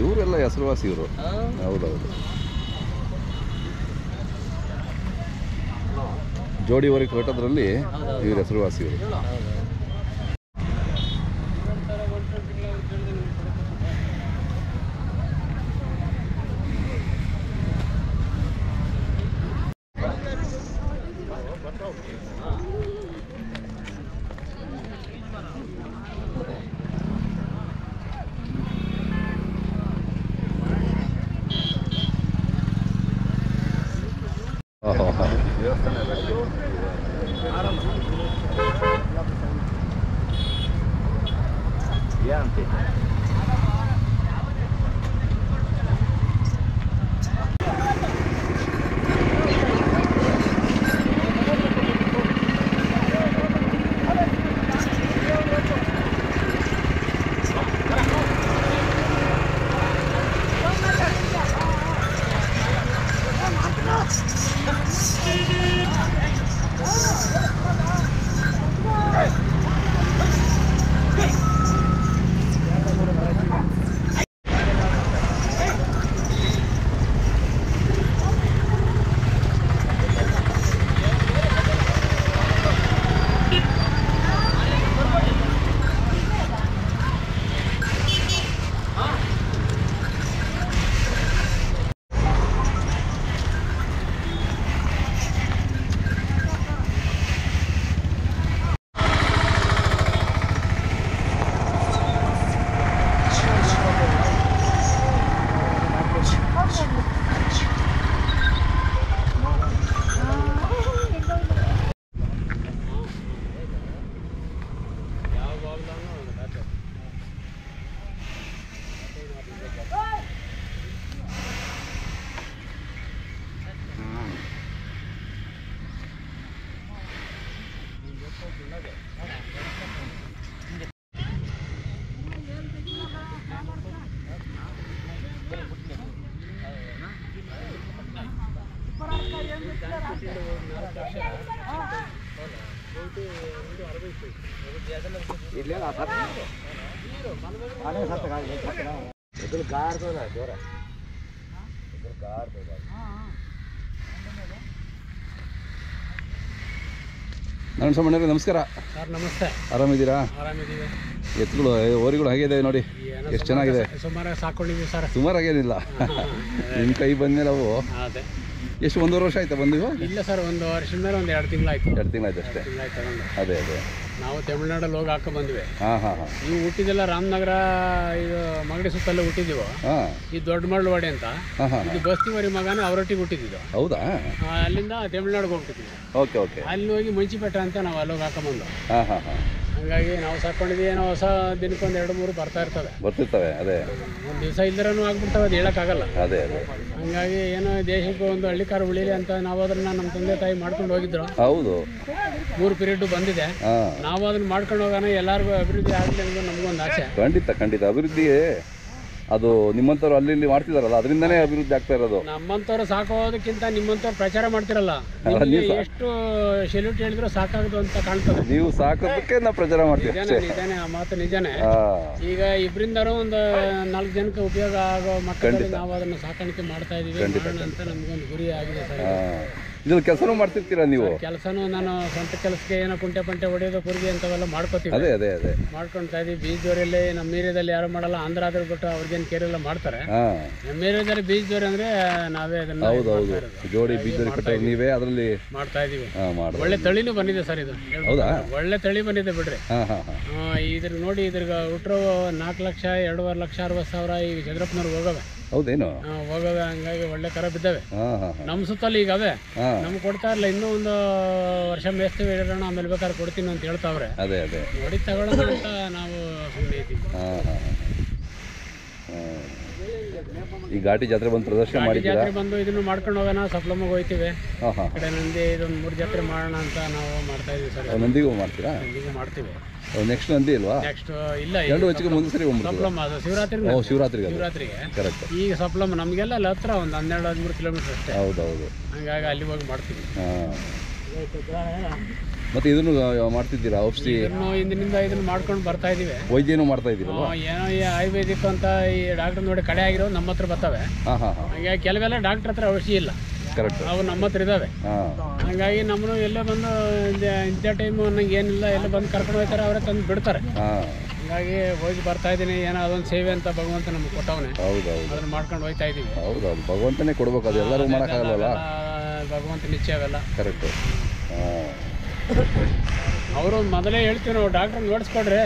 ಇವರೆಲ್ಲ ಹೆಸರುವಾಸಿ ಇವರು. ಹೌದೌದು. ಜೋಡಿವರೆಗೆ ಹೊರಟೋದ್ರಲ್ಲಿ ಇವ್ರ ಹೆಸರುವಾಸಿ ಇವರು. ನಾರಾಯಣ ಸ್ವಾಮಿ ನಮಸ್ಕಾರ ಸರ್. ನಮಸ್ತೆ. ಆರಾಮಿದ್ದೀರಾ? ಆರಾಮಿದ್ದೀವಿ. ಎತ್ತುಗಳು ಓರಿಗಳು ಹಾಗೆ ಇದಾವೆ ನೋಡಿ, ಎಷ್ಟು ಚೆನ್ನಾಗಿದೆ. ಸುಮಾರು ಸಾಕೊಂಡಿದ್ದೀವಿ ಸರ್. ಸುಮಾರಾಗೇನಿಲ್ಲ, ನಿಮ್ಮ ಕೈ ಬಂದ್ಮೇಲೆ ಅವು ಅದೇ ಎಷ್ಟು 1.5 ವರ್ಷ ಆಯ್ತಾ ಬಂದಿವು? ಇಲ್ಲ ಸರ್, 1 ವರ್ಷದ ಮೇಲೆ 2 ತಿಂಗಳಾಯ್ತು. 2 ತಿಂಗಳಾಯ್ತು ಅಷ್ಟೇ. ಅದೇ ಅದೇ ನಾವು ತಮಿಳ್ನಾಡಲ್ಲಿ ಹೋಗಿ ಹಾಕೊ ಬಂದ್ವಿ. ಹಾಂ. ನೀವು ಹುಟ್ಟಿದೆಲ್ಲ ರಾಮನಗರ, ಇದು ಮಗಡಿ ಸುತ್ತಲ್ಲೇ ಹುಟ್ಟಿದ್ದೀವೋ. ಈ ದೊಡ್ಡ ಮಳ್ಳವಾಡಿ ಅಂತ, ಇದು ಬಸ್ತಿವರಿ ಮಗನ ಅವರೊಟ್ಟಿಗೆ ಹುಟ್ಟಿದ್ದು. ಹೌದಾ? ಅಲ್ಲಿಂದ ತಮಿಳ್ನಾಡಿಗೆ ಹೋಗ್ತಿದ್ವಿ. ಓಕೆ. ಅಲ್ಲಿ ಹೋಗಿ ಮುಂಚಿಪೇಟ ಅಂತ ನಾವು ಅಲ್ಲೋಗಿ ಹಾಕೊಂಬಂದು. ಹಾಂ. ಹಂಗಾಗಿ ನಾವು ಸಾಕೊಂಡಿದ್ವಿ. ಏನೋ ಹೊಸ ದಿನಕ್ಕೊಂದು 2-3 ಬರ್ತಿರ್ತವೆ. ಅದೇ ಒಂದು ದಿವಸ ಇಲ್ಲರೂ ಆಗ್ಬಿಡ್ತವೆ, ಅದು ಹೇಳೋಕ್ಕಾಗಲ್ಲ. ಅದೇ ಹಂಗಾಗಿ ಏನೋ ದೇಶಕ್ಕೆ ಒಂದು ಹಳ್ಳಿಕಾರ ಉಳಿಲಿ ಅಂತ ನಾವು ಅದನ್ನ ನಮ್ಮ ತಂದೆ ತಾಯಿ ಮಾಡ್ಕೊಂಡು ಹೋಗಿದ್ರು. ಹೌದು, 3 ಪೀರಿಯಡ್ ಬಂದಿದೆ. ನಾವು ಅದನ್ನ ಮಾಡ್ಕೊಂಡು ಹೋಗೋಣ, ಎಲ್ಲರಿಗೂ ಅಭಿವೃದ್ಧಿ ಆಗಲಿ ಅನ್ನೋದು ನಮಗೊಂದು ಆಸೆ. ಖಂಡಿತ ಅಭಿವೃದ್ಧಿ. ಅದು ನಿಮ್ಮಂಥವ್ರು ಅಲ್ಲಿ ಇಲ್ಲಿ ಮಾಡ್ತಿದಾರಲ್ಲ, ಅದರಿಂದನೇ ಅಭಿವೃದ್ಧಿ ಆಗ್ತಾ ಇರೋದು. ನಮ್ಮಂಥವ್ರು ಸಾಕೋದಕ್ಕಿಂತ ನಿಮ್ಮಂಥವ್ರು ಪ್ರಚಾರ ಮಾಡ್ತಿರಲ್ಲ, ಎಷ್ಟು ಸೆಲ್ಯೂಟ್ ಹೇಳಿದ್ರು ಸಾಕಾಗದು ಅಂತ ಕಾಣ್ತದೆ. ನೀವು ಸಾಕೋದಕ್ಕೆ ನಾವು ಪ್ರಚಾರ ಮಾಡ್ತೀವಿ. ನಿಜಾನೇ, ಆ ಮಾತು ನಿಜಾನೇ. ಈಗ ಇಬ್ಬರಿಂದಾರು ಒಂದು 4 ಜನಕ್ಕೆ ಉಪಯೋಗ ಆಗೋ ಮಟ್ಟದಲ್ಲಿ ನಾವು ಅದನ್ನ ಸಾಕಾಣಿಕೆ ಮಾಡ್ತಾ ಇದೀವಿ ಅಂತ ನಮ್ಗೊಂದು ಗುರಿ ಆಗಿದೆ ಸರ್. ಇದ್ರಲ್ಲಿ ಕೆಲಸನೂ ಮಾಡ್ತಿರ್ತೀರಾ ನೀವು? ಕೆಲಸನೂ ನಾನು ಸ್ವಂತ ಕೆಲಸಕ್ಕೆ ಏನೋ ಕುಂಟೆ ಪಂಟೆ ಹೊಡೆಯೋದು, ಕುರ್ಗಿ ಅಂತವೆಲ್ಲ ಮಾಡ್ಕೋತೀವಿ. ಅದೇ ಮಾಡ್ಕೊಳ್ತಾ ಇದೀವಿ. ಬೀಜದವರಲ್ಲಿ ನಮ್ಮ ಏರಿಯಾದಲ್ಲಿ ಯಾರು ಮಾಡಲ್ಲ, ಆಂಧ್ರ ಆದ್ರೆ ಬಿಟ್ಟು ಅವ್ರಿಗೇನು ಕೇರೆಲ್ಲ ಮಾಡ್ತಾರೆ. ನಮ್ಮ ಏರಿಯಾದಲ್ಲಿ ಬೀಜದವ್ರೆ ಅಂದ್ರೆ ನಾವೇ ಅದನ್ನ ಜೋಡಿ ಬೀಜ ನೀವೇ ಅದರಲ್ಲಿ ಮಾಡ್ತಾ ಇದೀವಿ. ಒಳ್ಳೆ ತಳಿನೂ ಬಂದಿದೆ ಸರ್ ಇದು. ಹೌದಾ? ಒಳ್ಳೆ ತಳಿ ಬಂದಿದೆ ಬಿಡ್ರಿ. ಇದ್ರ ನೋಡಿ, ಇದ್ರಿಗೆ ಹುಟ್ಟರು 4 ಲಕ್ಷ 2.5 ಲಕ್ಷ 60,000 ಈಗ ಚಂದ್ರಪ್ಪನವ್ರಿಗೆ ಹೋಗವೆ. ಹೌದೇನು? ಹೋಗವೆ. ಹಂಗಾಗಿ ಒಳ್ಳೆ ಕರ ಬಿದ್ದಾವೆ ನಮ್ಮ ಸುತ್ತಲ್ಲಿ. ಈಗ ಅವೇ ನಮ್ಗೆ ಕೊಡ್ತಾ ಇರಲ್ಲ, ಇನ್ನೂ 1 ವರ್ಷ ಮೇಸ್ತೀವಿ ಇಡೋಣ, ಆಮೇಲೆ ಬೇಕಾದ್ರೆ ಕೊಡ್ತೀನಿ ಅಂತ ಹೇಳ್ತಾವ್ರೆ. ಅದೇ ನೋಡಿ ತಗೊಳ್ಳೋಣ ಅಂತ ನಾವು ಸುಮ್ಮನೆ ಇದ್ದೀವಿ. ಈ ಘಾಟಿ ಜಾತ್ರೆ ಬಂದು ಪ್ರದರ್ಶನ ಮಾಡಿ ಜಾತ್ರೆ ಬಂದು ಇದನ್ನು ಮಾಡ್ಕೊಂಡು ಹೋಗೋಣ, ಸಪ್ಲಮ್ಗೆ ಹೋಗ್ತೀವಿ. ಕಡೆ ನಂದಿ ಇದೊಂದು 3 ಜಾತ್ರೆ ಮಾಡೋಣ ಅಂತ ನಾವು ಮಾಡ್ತಾ ಇದೀವಿ ಸರ್. ನಂದಿಗೂ ಮಾಡ್ತೀರಾ? ನಂದಿಗೂ ಮಾಡ್ತೀವಿ. ನೆಕ್ಸ್ಟ್ ನಂದಿ ಇಲ್ವಾ? ನೆಕ್ಸ್ಟ್ ಇಲ್ಲ, 2 ವರ್ಷಕ್ಕೆ ಮುಂದೆ ಸರಿ ಸಪ್ಲಮ್. ಅದು ಶಿವರಾತ್ರಿಗೆ ಈಗ ಸಪ್ಲಮ್ ನಮಗೆಲ್ಲ ಅಲ್ಲಿ ಹತ್ರ ಒಂದು 12-13 ಕಿಲೋಮೀಟರ್ ಅಷ್ಟೇ. ಹೌದೌದು. ಹಂಗಾಗಿ ಅಲ್ಲಿ ಹೋಗಿ ಮಾಡ್ತೀವಿ. ಮತ್ತು ಇದನ್ನು ಮಾಡ್ತಿದ್ದೀರಾ ಔಷಧಿ? ಹಿಂದಿನಿಂದ ಇದನ್ನು ಮಾಡ್ಕೊಂಡು ಬರ್ತಾ ಇದೀವಿ. ವೈದ್ಯನೂ ಮಾಡ್ತಾ ಇದ್ದೀರಲ್ವ? ಏನೋ ಈ ಆಯುರ್ವೇದಿಕ್ ಅಂತ ಈ ಡಾಕ್ಟರ್ ನೋಡಿ ಕಡೆ ಆಗಿರೋ ನಮ್ಮ ಹತ್ರ ಬರ್ತವೆ. ಹಂಗಾಗಿ ಕೆಲವೆಲ್ಲ ಡಾಕ್ಟರ್ ಹತ್ರ ಔಷಧಿ ಇಲ್ಲ, ಕರೆಕ್ಟ್, ಅವು ನಮ್ಮ ಹತ್ರ ಇದ್ದಾವೆ. ಹಂಗಾಗಿ ನಮ್ಮನ್ನು ಎಲ್ಲೇ ಬಂದು ಇಂಥ ಟೈಮು ನಂಗೆ ಏನಿಲ್ಲ ಎಲ್ಲ ಬಂದು ಕರ್ಕೊಂಡು ಹೋಗ್ತಾರೆ, ಅವರೇ ತಂದು ಬಿಡ್ತಾರೆ. ಹಂಗಾಗಿ ಹೋಗಿ ಬರ್ತಾ ಇದ್ದೀನಿ. ಏನೋ ಅದೊಂದು ಸೇವೆ ಅಂತ ಭಗವಂತ ನಮ್ಗೆ ಕೊಟ್ಟವನೇ. ಹೌದೌದು, ಅದನ್ನು ಮಾಡ್ಕೊಂಡು ಹೋಗ್ತಾ ಇದ್ದೀವಿ. ಹೌದೌದು, ಭಗವಂತನೇ ಕೊಡ್ಬೇಕು, ಅದು ಎಲ್ಲರೂ ಮಾಡೋಕ್ಕಾಗಲ್ಲ, ಭಗವಂತ ನಿಶ್ಚಯ ಅವೆಲ್ಲ. ಕರೆಕ್ಟು. ಅವರು ಮೊದಲೇ ಹೇಳ್ತೀವಿ ನಾವು, ಡಾಕ್ಟರ್ ನೋಡಿಸ್ಕೊಡ್ರಿ,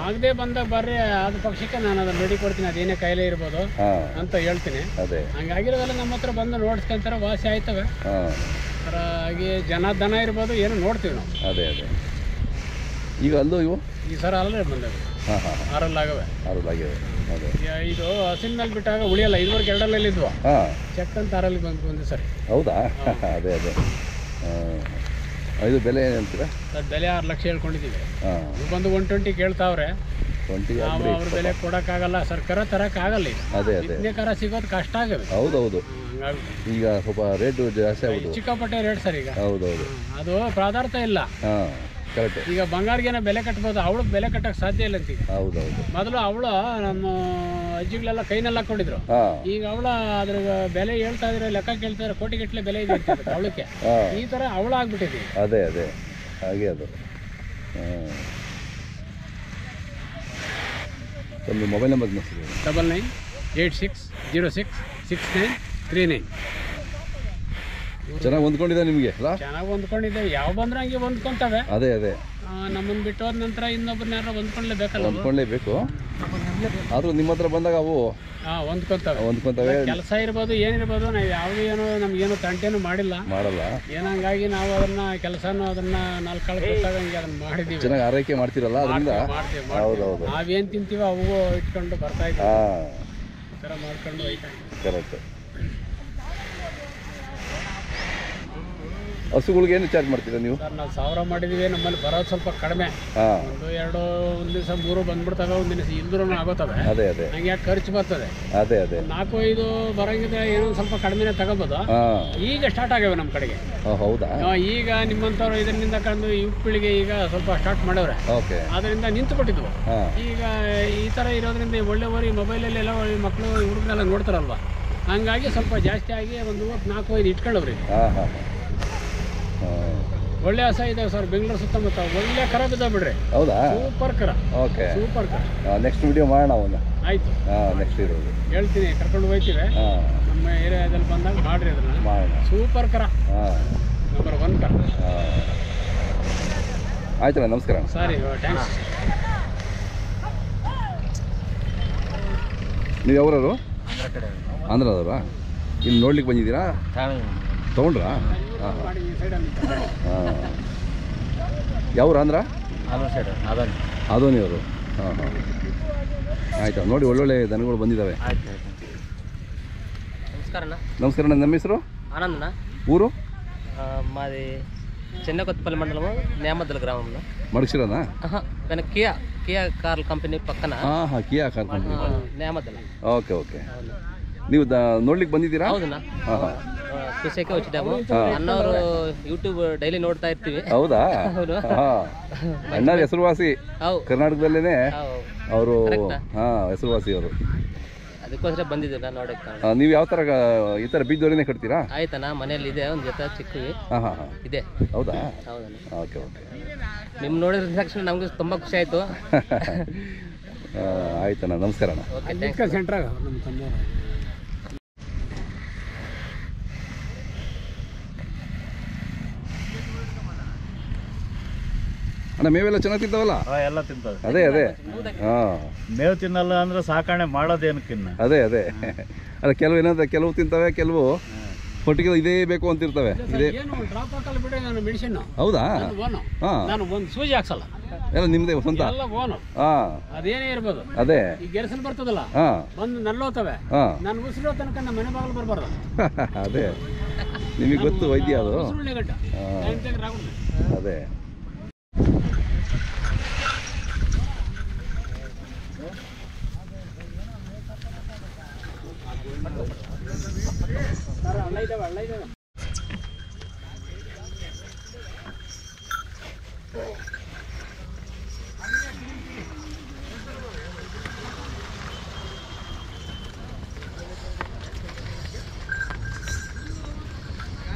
ಆಗದೆ ಬಂದಾಗ ಬರ್ರಿ, ಆದ ಪಕ್ಷಕ್ಕೆ ನಾನು ಅದನ್ನ ರೆಡಿ ಕೊಡ್ತೀನಿ, ಅದೇನೇ ಕಾಯಿಲೆ ಇರ್ಬೋದು ಅಂತ ಹೇಳ್ತೀನಿ. ಹಂಗಾಗಿರೋದೆಲ್ಲ ನಮ್ಮ ಹತ್ರ ಬಂದು ನೋಡ್ಸ್ಕೊಂತಾರೆ, ವಾಸಿ ಆಯ್ತವೆ. ಹಾಗೆ ದನ ಇರ್ಬೋದು, ಏನೋ ನೋಡ್ತೀವಿ ನಾವು. ಅದೇ ಅದೇ. ಈಗ ಅಲ್ಲೂ ಇವು ಈ ಸರ ಅಲ್ಲೇ ಬಂದವೆ, ಆರಲ್ಲಾಗವೆ. ಅದೇ, ಇದು ಹಸಿನ ಮೇಲೆ ಬಿಟ್ಟಾಗ ಉಳಿಯಲ್ಲ. ಇದುವರೆಗೆ ಎರಡಲ್ಲಿ ಇದ್ವು, ಚೆಕ್ ಅಂತ ಆರಲ್ಲಿ ಬಂದು ಸರಿ. ಹೌದಾ? ಅದೇ ಅದೇ. ಇದು ಬೆಲೆ ಏನಂತೀರಾ? ಬೆಲೆ 6 ಲಕ್ಷ ಹೇಳ್ಕೊಂಡಿದ್ದೀವಿ. ಬಂದು 120 ಕೇಳ್ತಾವ್ರೆ. ನಾವು ಅವ್ರ ಬೆಲೆ ಕೊಡೋಕ್ಕಾಗಲ್ಲ, ಸರ್ಕಾರ ತರೋಕ್ಕಾಗಲ್ಲ. ಈಗ ಅದೇ ಅದೇ, ಇದನ್ನೇ ಸಿಗೋದು ಕಷ್ಟ ಆಗವೆ. ಹೌದೌದು, ಈಗ ಸ್ವಲ್ಪ ರೇಟು ಜಾಸ್ತಿ ಆಗೋದು, ಸಿಕ್ಕಾಪಟ್ಟೆ ರೇಟ್ ಸರ್ ಈಗ. ಹೌದೌದು, ಅದು ಪದಾರ್ಥ ಇಲ್ಲ. ಕರೆಕ್ಟ್. ಈಗ ಬಂಗಾರಿಗೇನ ಬೆಲೆ ಕಟ್ಬೋದು, ಅವಳಿಗೆ ಬೆಲೆ ಕಟ್ಟಕ್ಕೆ ಸಾಧ್ಯ ಇಲ್ಲ ಅಂತ ಈಗ. ಹೌದೌದು. ಮೊದಲು ಅವಳು ನಮ್ಮ ಅಜ್ಜಿಗಳೆಲ್ಲ ಕೈನೆಲ್ಲ ಹಾಕೊಂಡಿದ್ರು. ಈಗ ಅವಳ ಅದ್ರ ಬೆಲೆ ಹೇಳ್ತಾ ಇದ್ರೆ, ಲೆಕ್ಕ ಕೇಳ್ತಾ ಇದ್ರೆ ಕೋಟಿಗಟ್ಟಲೆ ಬೆಲೆ ಇದೆ ಅವಳಕ್ಕೆ. ಈ ಥರ ಅವಳ ಆಗ್ಬಿಟ್ಟಿದೆ. ಅದೇ ಅದೇ, ಹಾಗೆ ಅದು. ಒಂದು ಮೊಬೈಲ್ ನಂಬರ್ 9986066939. ಚೆನ್ನಾಗಿ ಹೊಂದ್ಕೊಂಡಿದೆ ನಿಮಗೆ ಅಲ್ಲ? ಚೆನ್ನಾಗಿ ಹೊಂದ್ಕೊಂಡಿದ್ದೇವೆ. ಯಾವ ಬಂದ್ರೆ ಹಂಗೆ ಹೊಂದ್ಕೊಂತವೆ. ಅದೇ ಅದೇ, ನಮ್ಮನ್ನು ಬಿಟ್ಟು ಹೋದ ನಂತರ ಇನ್ನೊಬ್ಬರನ್ನ ಯಾರು ಹೊಂದ್ಕೊಳ್ಳೇಬೇಕಲ್ಲ. ಹೊಂದ್ಕೊಳ್ಳೇಬೇಕು. ಆದರೂ ನಿಮ್ಮ ಹತ್ರ ಬಂದಾಗ ಅವು ಹೊಂದ್ಕೊಂತವೆ. ಕೆಲಸ ಇರ್ಬೋದು, ಏನಿರ್ಬೋದು, ನಾವು ಯಾವುದೇನೋ ನಮ್ಗೇನು ತಂಟೇನು ಮಾಡಲ್ಲ. ಏನಂಗಾಗಿ ನಾವು ಅದನ್ನ ಕೆಲಸನೂ ಅದನ್ನ 4 ಕಾಳು ಕೊಟ್ಟಾಗ ಹಂಗೆ ಅದನ್ನ ಮಾಡಿದ್ದೀವಿ. ಚೆನ್ನಾಗಿ ಆರೈಕೆ ಮಾಡ್ತಿರಲ್ಲ ಅದರಿಂದ. ಹೌದೌದು, ನಾವೇನು ತಿಂತೀವೋ ಅವು ಇಟ್ಕೊಂಡು ಬರ್ತಾ ಇದ್ದೀವಿ. ಈ ಥರ ಮಾಡ್ಕೊಂಡು ಹೋಯ್ತಾ ಇದ್ದೀವಿ. ಕರೆಕ್ಟ್. ಹಸುಗಳಿಗೆ ಏನು ಚಾರ್ಜ್ ಮಾಡ್ತೀರಾ ನೀವು? ಸರ್, ನಾವು 1000 ಮಾಡಿದ್ದೀವಿ. ನಮ್ಮಲ್ಲಿ ಬರೋದು ಸ್ವಲ್ಪ ಕಡಿಮೆ. ಒಂದು ದಿವಸ 3 ಬಂದ್ಬಿಡ್ತವೆ, ಒಂದು ದಿವಸ ಇಲ್ದ್ರೂ ಆಗೋತವೆ. ಅದೇ ಅದೇ, ಹಂಗೆ ಯಾಕೆ ಖರ್ಚು ಬರ್ತದೆ. ಅದೇ ಅದೇ, 4-5 ಬರೋಂಗಿದ್ರೆ ಏನೋ ಸ್ವಲ್ಪ ಕಡಿಮೆನೇ ತಗೋಬೋದು. ಈಗ ಸ್ಟಾರ್ಟ್ ಆಗ್ಯಾವೆ ನಮ್ಮ ಕಡೆಗೆ. ಹೌದಾ? ಈಗ ನಿಮ್ಮಂಥವ್ರು ಇದರಿಂದ ಕಂಡು ಯುವ ಪೀಳಿಗೆ ಈಗ ಸ್ವಲ್ಪ ಸ್ಟಾರ್ಟ್ ಮಾಡವ್ರೆ. ಅದರಿಂದ ನಿಂತು ಬಿಟ್ಟಿದ್ವು. ಈಗ ಈ ಥರ ಇರೋದ್ರಿಂದ ಒಳ್ಳೆ ಓರಿ ಮೊಬೈಲಲ್ಲಿ ಎಲ್ಲ ಮಕ್ಕಳು ಹುಡುಗರೆಲ್ಲ ನೋಡ್ತಾರಲ್ವ, ಹಂಗಾಗಿ ಸ್ವಲ್ಪ ಜಾಸ್ತಿ ಆಗಿ ಒಂದು 4-5 ಇಟ್ಕೊಳ್ಳವ್ರಿ. ಒಳ್ಳೆ ಹಸ ಇದಾವೆ ಸರ್, ಬೆಂಗಳೂರು ಸುತ್ತಮುತ್ತ ಒಳ್ಳೆ ಕರ ಬಿದ್ದಾವೆ ಬಿಡ್ರಿ. ಹೌದಾ? ಸೂಪರ್ ಕರ. ಓಕೆ, ಸೂಪರ್ ಕರ. ನೆಕ್ಸ್ಟ್ ವಿಡಿಯೋ ಮಾಡೋಣ ಅವನ್ನ. ಆಯ್ತು, ನೆಕ್ಸ್ಟ್ ಇರೋದು ಹೇಳ್ತೀನಿ, ಕರ್ಕೊಂಡು ಹೋಗ್ತೀವಿ. ನಮ್ಮ ಏರಿಯಾದಲ್ಲಿ ಬಂದಾಗ ಮಾಡ್ರಿ ಅದನ್ನ. ಸೂಪರ್ ಕರ, ನಂಬರ್ 1 ಕರ. ಆಯ್ತಲ್ಲ, ನಮಸ್ಕಾರ. ಸರಿ, ಥ್ಯಾಂಕ್ಸ್. ನೀವು ಯಾವ್ರವರು? ಆಂಧ್ರದವರಾ? ಇಲ್ಲಿ ನೋಡ್ಲಿಕ್ಕೆ ಬಂದಿದ್ದೀರಾ? ತೊಗೊಂಡ್ರಾ? ಯಾವ್ರು? ಆಂಧ್ರ ಆದೋನಿಯವರು. ಆಯ್ತಾ, ನೋಡಿ ಒಳ್ಳೊಳ್ಳೆ ದನಗಳು ಬಂದಿದ್ದಾವೆ. ನಮಸ್ಕಾರ. ನಮ್ಮ ಹೆಸರು ಆನಂದನ. ಊರು? మాది చెన్నకొత్తపల్లి మండలము, నేమద్దల గ్రామంలో. మడిసిరానా? కియా కార్ల కంపెనీ పక్కన. Kia car company, Nemaddala. Okay okay. ನೀವು ನೋಡ್ಲಿಕ್ಕೆ ಬಂದಿದ್ದೀರಾ? ಹೌದಣ್ಣ, ಖುಷಿಯಾಗಿ వచ్చిದ್ದಾము. ಅಣ್ಣವರು ಯೂಟ್ಯೂಬ್ ಡೈಲಿ ನೋಡ್ತಾ ಇರ್ತೀವಿ. ಹೌದಾ? ಅಣ್ಣರ ಹೆಸರುವಾಸಿ ಕರ್ನಾಟಕದಲ್ಲೇನೆ ಅವರು. ಹೆಸರುವಾಸಿ ಅವರು. ಅದಕ್ಕೋಸ್ಕರ ಬಂದಿದ್ದೀರಾ ನೋಡಕ್ಕೆ. ನೀವು ಯಾವ ಥರ ಈ ಥರ ಬೀಜದವರೇನೆ ಕಟ್ತೀರಾ? ಆಯ್ತಣ್ಣ, ಮನೆಯಲ್ಲಿ ಇದೆ ಒಂದು ಜೊತೆ ಚಿಕ್ಕವಿ ಇದೆ. ಹೌದಾ? ಹೌದಣ್ಣ. Okay okay. ನಿಮ್ಮ ನೋಡಿದ ತಕ್ಷಣ ನಮ್ಗೆ ತುಂಬ ಖುಷಿ ಆಯಿತು. ಆಯ್ತಣ್ಣ, ನಮಸ್ಕಾರ ಅಣ್ಣ. ಸೆಂಟ್ರಾಗ ನಮ್ಮ ತಮ್ಮ. ಅಣ್ಣ, ಮೇವೆಲ್ಲ ಚೆನ್ನಾಗಿ ತಿಂತಾವಲ್ಲ? ಎಲ್ಲ ತಿಂತವೆ. ಅದೇ ಅದೇ, ಮೇವು ತಿನ್ನಲ್ಲ ಅಂದ್ರೆ ಸಾಕಣೆ ಮಾಡೋದೇನಕ್ಕಿನ್ನ. ಅದೇ ಅದೇ, ಅಲ್ಲ ಕೆಲವು ಏನಾದ್ರೆ ಕೆಲವು ತಿಂತವೆ, ಕೆಲವು ಪರ್ಟಿಕ್ಯುಲರ್ ಇದೇ ಬೇಕು ಅಂತಿರ್ತವೆ. ಇದೇ ಹೌದಾ? ನಾನು ಒಂದು ಸೂಜಿ ಹಾಕ್ಸಲ್ಲ, ಎಲ್ಲ ನಿಮ್ದೇ ಸ್ವಂತ? ಅದೇನೇ ಇರ್ಬೋದು. ಅದೇ ಈ ಗೆರಸಲ್ ಬರ್ತದಲ್ಲ, ಬಂದು ನಲ್ಲೋತವೆ. ನಾನು ಉಸಿರೋ ತನಕ ನಮ್ಮ ಮನೆ ಬಾಗಿಲು ಬರಬಾರ್ದು. ಅದೇ ನಿಮಗೆ ಗೊತ್ತು ವೈದ್ಯ ಅದು. ಅದೇ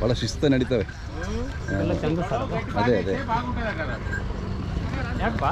ಭಾಳ ಶಿಸ್ತು ನಡೀತವೆ. ಎಲ್ಲ ಚಂದ ಸರ್ ಅದೇ ಅದೇ ಯಾಕಪ್ಪ